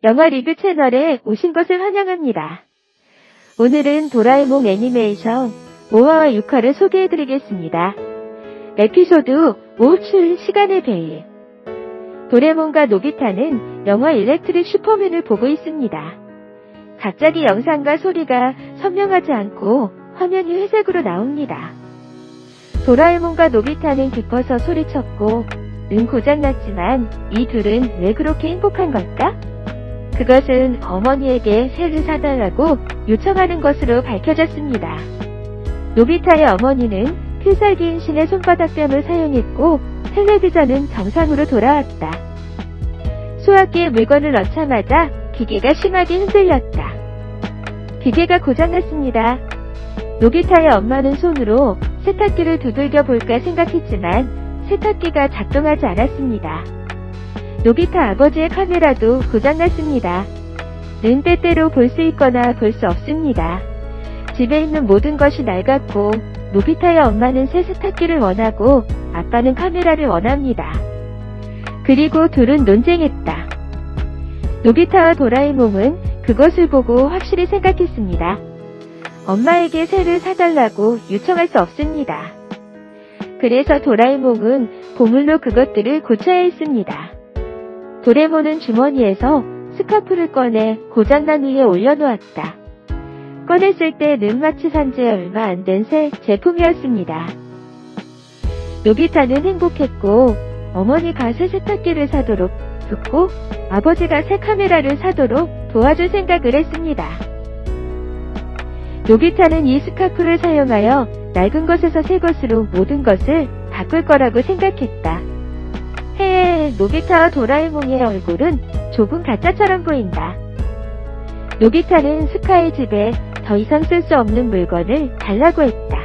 영화 리뷰 채널에 오신 것을 환영합니다. 오늘은 도라에몽 애니메이션 5화와 6화를 소개해드리겠습니다. 에피소드 5 출 시간의 베일. 도레몬과 노비타는 영화 일렉트릭 슈퍼맨을 보고 있습니다. 갑자기 영상과 소리가 선명하지 않고 화면이 회색으로 나옵니다. 도라에몽과 노비타는 기뻐서 소리쳤고 는 고장났지만 이 둘은 왜 그렇게 행복한 걸까? 그것은 어머니에게 새를 사달라고 요청하는 것으로 밝혀졌습니다. 노비타의 어머니는 필살기인 신의 손바닥뺨을 사용했고 텔레비전은 정상으로 돌아왔다. 소화기에 물건을 넣자마자 기계가 심하게 흔들렸다. 기계가 고장났습니다. 노비타의 엄마는 손으로 세탁기를 두들겨 볼까 생각했지만 세탁기가 작동하지 않았습니다. 노비타 아버지의 카메라도 고장났습니다. 는 때때로 볼 수 있거나 볼 수 없습니다. 집에 있는 모든 것이 낡았고 노비타의 엄마는 새 세탁기를 원하고 아빠는 카메라를 원합니다. 그리고 둘은 논쟁했다. 노비타와 도라에몽은 그것을 보고 확실히 생각했습니다. 엄마에게 새를 사달라고 요청할 수 없습니다. 그래서 도라에몽은 보물로 그것들을 고쳐야 했습니다. 도레몬은 주머니에서 스카프를 꺼내 고장난 위에 올려놓았다. 꺼냈을 때는 마치 산지 얼마 안 된 새 제품이었습니다. 노비타는 행복했고 어머니가 새 세탁기를 사도록 듣고 아버지가 새 카메라를 사도록 도와줄 생각을 했습니다. 노비타는 이 스카프를 사용하여 낡은 것에서 새 것으로 모든 것을 바꿀 거라고 생각했다. 노비타와 도라에몽의 얼굴은 조금 가짜처럼 보인다. 노비타는 스카의 집에 더 이상 쓸 수 없는 물건을 달라고 했다.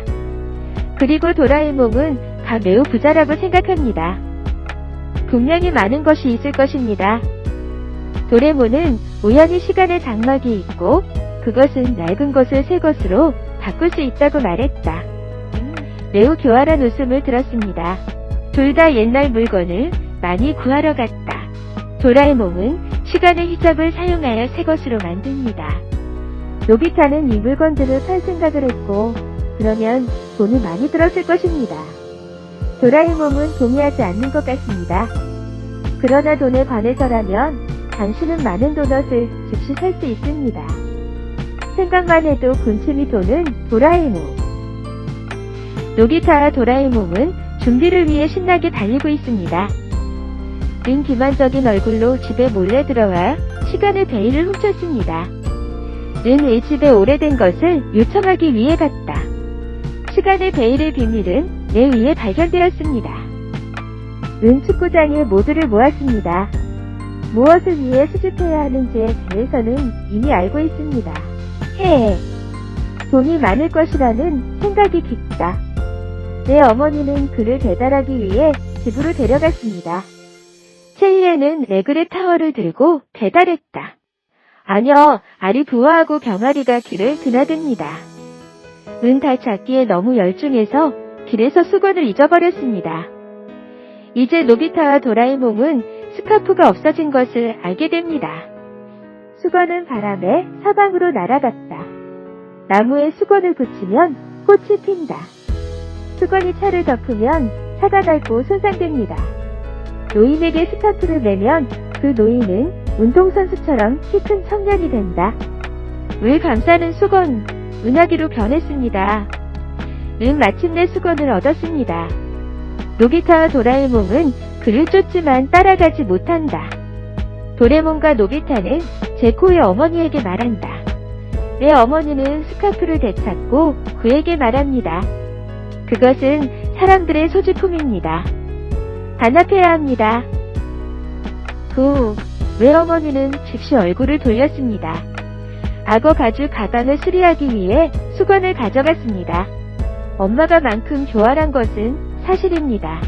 그리고 도라에몽은 다 매우 부자라고 생각합니다. 분명히 많은 것이 있을 것입니다. 도레몬은 우연히 시간의 장막이 있고 그것은 낡은 것을 새 것으로 바꿀 수 있다고 말했다. 매우 교활한 웃음을 들었습니다. 둘 다 옛날 물건을 많이 구하러 갔다. 도라에몽은 시간의 휘적을 사용하여 새 것으로 만듭니다. 노비타는 이 물건들을 팔 생각을 했고 그러면 돈이 많이 들었을 것입니다. 도라에몽은 동의하지 않는 것 같습니다. 그러나 돈에 관해서라면 당신은 많은 도넛을 즉시 살 수 있습니다. 생각만 해도 군침이 도는 도라에몽. 노비타와 도라에몽은 준비를 위해 신나게 달리고 있습니다. 는 기만적인 얼굴로 집에 몰래 들어와 시간의 베일을 훔쳤습니다. 는 이 집에 오래된 것을 요청하기 위해 갔다. 시간의 베일의 비밀은 내 위에 발견되었습니다. 는 축구장에 모두를 모았습니다. 무엇을 위해 수집해야 하는지에 대해서는 이미 알고 있습니다. 돈이 많을 것이라는 생각이 깊다. 내 어머니는 그를 배달하기 위해 집으로 데려갔습니다. 체이에는 레그렛 타워를 들고 배달했다. 아니요, 알이 부화하고 병아리가 길을 드나듭니다. 은 달 찾기에 너무 열중해서 길에서 수건을 잊어버렸습니다. 이제 노비타와 도라에몽은 스카프가 없어진 것을 알게 됩니다. 수건은 바람에 사방으로 날아갔다. 나무에 수건을 붙이면 꽃이 핀다. 수건이 차를 덮으면 차가 닳고 손상됩니다. 노인에게 스카프를 매면 그 노인은 운동선수처럼 키 큰 청년이 된다. 을 감싸는 수건, 은하기로 변했습니다. 은 마침내 수건을 얻었습니다. 노비타와 도라에몽은 그를 쫓지만 따라가지 못한다. 도레몬과 노비타는 제코의 어머니에게 말한다. 내 어머니는 스카프를 되찾고 그에게 말합니다. 그것은 사람들의 소지품입니다. 단합해야 합니다. 외어머니는 즉시 얼굴을 돌렸습니다. 악어 가죽 가방을 수리하기 위해 수건을 가져갔습니다. 엄마가 만큼 교활한 것은 사실입니다.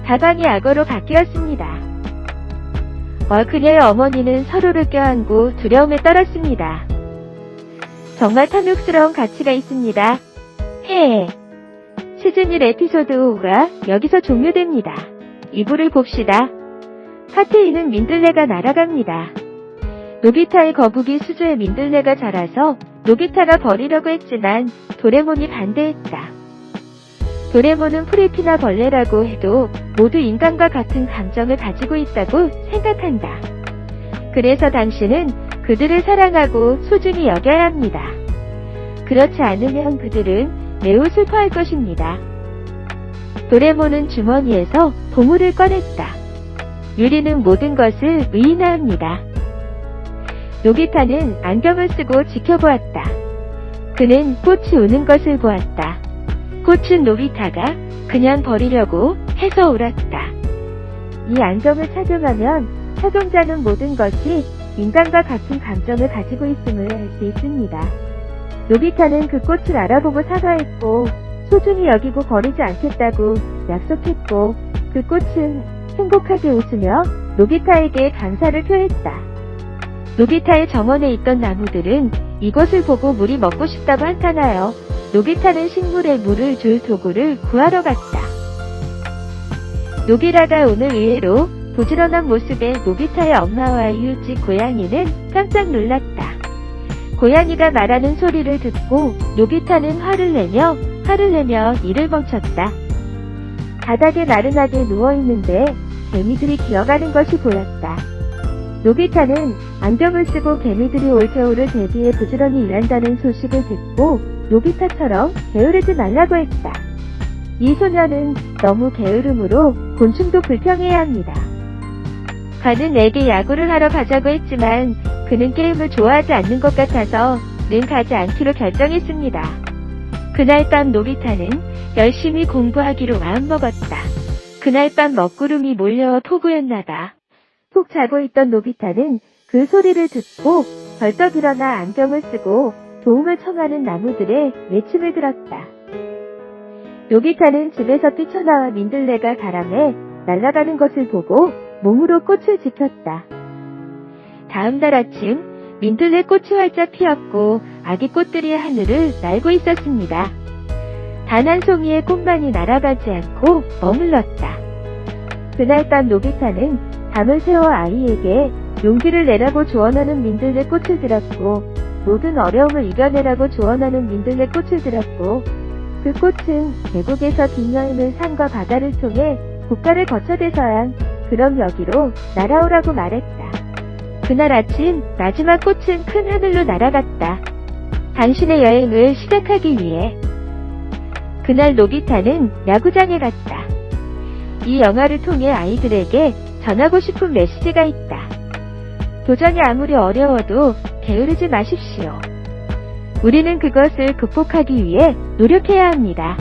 가방이 악어로 바뀌었습니다. 그녀의 어머니는 서로를 껴안고 두려움에 떨었습니다. 정말 탐욕스러운 가치가 있습니다. 시즌 1 에피소드 5가 여기서 종료됩니다. 2부를 봅시다. 파트 2는 민들레가 날아갑니다. 노비타의 거북이 수조에 민들레가 자라서 노비타가 버리려고 했지만 도레몬이 반대했다. 도레몬은 프리피나 벌레라고 해도 모두 인간과 같은 감정을 가지고 있다고 생각한다. 그래서 당신은 그들을 사랑하고 소중히 여겨야 합니다. 그렇지 않으면 그들은 매우 슬퍼할 것입니다. 도레몬은 주머니에서 보물을 꺼냈다. 유리는 모든 것을 의인화합니다. 노비타는 안경을 쓰고 지켜보았다. 그는 꽃이 우는 것을 보았다. 꽃은 노비타가 그냥 버리려고 해서 울었다. 이 안경을 착용하면 착용자는 모든 것이 인간과 같은 감정을 가지고 있음을 알 수 있습니다. 노비타는 그 꽃을 알아보고 사과했고 소중히 여기고 버리지 않겠다고 약속했고 그 꽃은 행복하게 웃으며 노비타에게 감사를 표했다. 노비타의 정원에 있던 나무들은 이것을 보고 물이 먹고 싶다고 한탄하여 노비타는 식물에 물을 줄 도구를 구하러 갔다. 노비라가 오늘 의외로 부지런한 모습에 노비타의 엄마와 이웃집 고양이는 깜짝 놀랐다. 고양이가 말하는 소리를 듣고 노비타는 화를 내며 이를 멈췄다. 바닥에 나른하게 누워있는데 개미들이 기어가는 것이 보였다. 노비타는 안경을 쓰고 개미들이 올 겨울을 대비해 부지런히 일한다는 소식을 듣고 노비타처럼 게으르지 말라고 했다. 이 소녀는 너무 게으름으로 곤충도 불평해야 합니다. 가는 내게 야구를 하러 가자고 했지만 그는 게임을 좋아하지 않는 것 같아서 는 가지 않기로 결정했습니다. 그날 밤 노비타는 열심히 공부하기로 마음먹었다. 그날 밤 먹구름이 몰려와 폭우였나봐. 푹 자고 있던 노비타는 그 소리를 듣고 벌떡 일어나 안경을 쓰고 도움을 청하는 나무들의 외침을 들었다. 노비타는 집에서 뛰쳐나와 민들레가 바람에 날아가는 것을 보고 몸으로 꽃을 지켰다. 다음 날 아침 민들레 꽃이 활짝 피었고 아기 꽃들이 하늘을 날고 있었습니다. 단 한 송이의 꽃만이 날아가지 않고 머물렀다. 그날 밤 노비타는 밤을 새워 아이에게 용기를 내라고 조언하는 민들레 꽃을 들었고 모든 어려움을 이겨내라고 조언하는 민들레 꽃을 들었고 그 꽃은 계곡에서 긴 여행을 산과 바다를 통해 국가를 거쳐 대서양 그럼 여기로 날아오라고 말했다. 그날 아침 마지막 꽃은 큰 하늘로 날아갔다. 당신의 여행을 시작하기 위해. 그날 노비타는 야구장에 갔다. 이 영화를 통해 아이들에게 전하고 싶은 메시지가 있다. 도전이 아무리 어려워도 게으르지 마십시오. 우리는 그것을 극복하기 위해 노력해야 합니다.